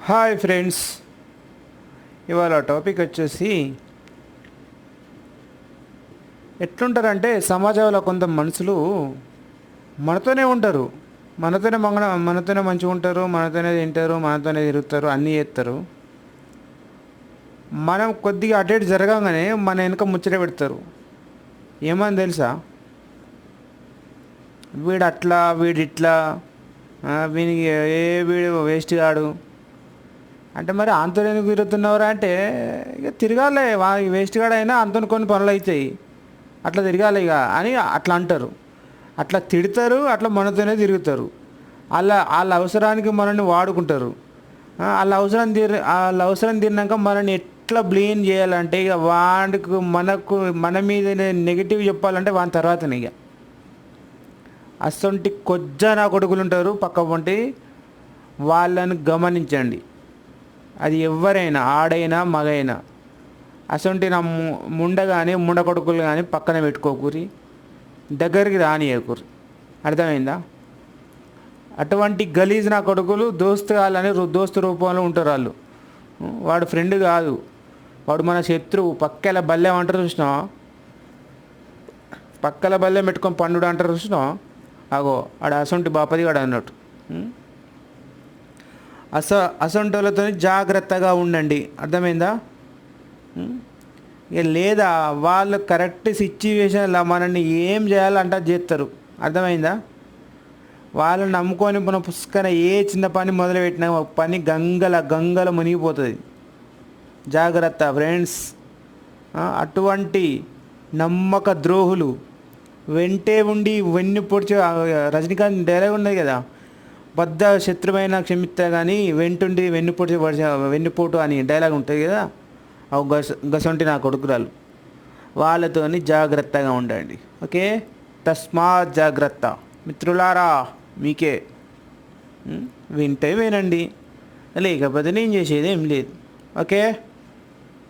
Hi friends, ఇవాళ topic వచ్చేసి ఎట్లుంటారంటే సమాజంలో కొంత మనుషులు మనతోనే ఉంటారు, మనతోనే మంచిగా ఉంటారు, మనతోనే తింటారు, మనతోనే తిరుగుతారు, అన్నీ చేస్తారు. మనం కొద్దిగా అటు ఇటు జరగగానే మన వెనుక ముచ్చట పెడతారు. ఏమని తెలుసా? వీడు అట్లా, వీడు ఇట్లా, వీనికి వీడు వేస్ట్ కాడు అంటే, మరి అంతలో ఎందుకు తిరుగుతున్నవరా అంటే, ఇక తిరగాలి, వేస్ట్ కాడ అయినా అంతను కొన్ని పనులు అవుతాయి, అట్లా తిరగాలి ఇక అని అట్లా అంటారు. అట్లా తిడతారు, అట్లా మనతోనే తిరుగుతారు. వాళ్ళ అవసరానికి మనల్ని వాడుకుంటారు. వాళ్ళ అవసరం తీరినాక మనల్ని ఎట్లా బ్లేమ్ చేయాలంటే, ఇక వాడికి మన మీద నెగిటివ్ చెప్పాలంటే వాని తర్వాతనే ఇక. అసొంటి నా కొడుకులు ఉంటారు పక్క పొంటి, వాళ్ళని గమనించండి. అది ఎవరైనా, ఆడైనా మగైనా. అసొంటి నా ముండ కొడుకులు కానీ పక్కన పెట్టుకోకూరి, దగ్గరికి రానియకూరి. అర్థమైందా? అటువంటి గలీజ్ నా కొడుకులు దోస్తు కావాలని దోస్తు రూపంలో ఉంటారు వాళ్ళు. వాడు ఫ్రెండ్ కాదు, వాడు మన శత్రువు. పక్కల బల్లెం అంటారు చూసినావా? పక్కల బల్లెం పెట్టుకొని పండుడు అంటారు చూసినావా? అగో ఆడ అసొంటి బాపది వాడు అన్నట్టు. అసొంటోళ్ళతో జాగ్రత్తగా ఉండండి. అర్థమైందా? ఇక లేదా వాళ్ళు కరెక్ట్ సిచ్యువేషన్లో మనల్ని ఏం చేయాలంటే చేస్తారు. అర్థమైందా? వాళ్ళని నమ్ముకొని మన పుస్తకన ఏ చిన్న పని మొదలుపెట్టినా పని గంగల మునిగిపోతుంది. జాగ్రత్త ఫ్రెండ్స్. అటువంటి నమ్మక ద్రోహులు వెంటే ఉండి వెన్ను పొడిచి, రజనీకాంత్ డైలాగ్ ఉన్నది కదా, బద్ద శత్రువైన క్షమిస్తా కానీ వెంటుండి వెన్నుపోటు అని డైలాగ్ ఉంటుంది కదా. అవి గసంటి నా కొడుకురాలు. వాళ్ళతోని జాగ్రత్తగా ఉండండి. ఓకే, తస్మాత్ జాగ్రత్త మిత్రులారా. మీకే వింటే వినండి, లేకపోతే నేను చేసేది ఏం లేదు. ఓకే.